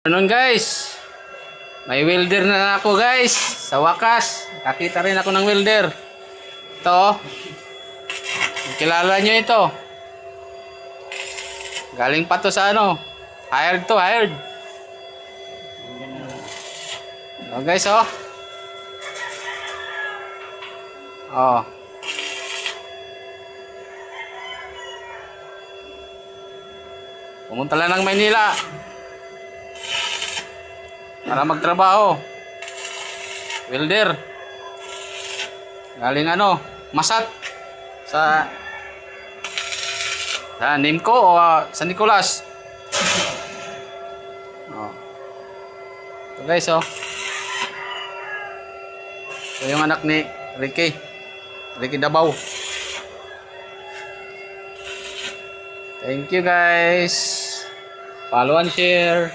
Noon guys, may welder na ako guys. Sa wakas, nakita rin ako ng welder. Ito, kilala nyo ito. Galing pa to sa ano, hired to, hired. Oh guys, oh. Oh. Pumunta lang ng Maynila para magtrabaho. Welder. Galing ano, Masat. Sa Nimco o sa Nicolas. Oh. Ito guys, oh. Ito yung anak ni Ricky Dabaw. Thank you guys. Follow and share.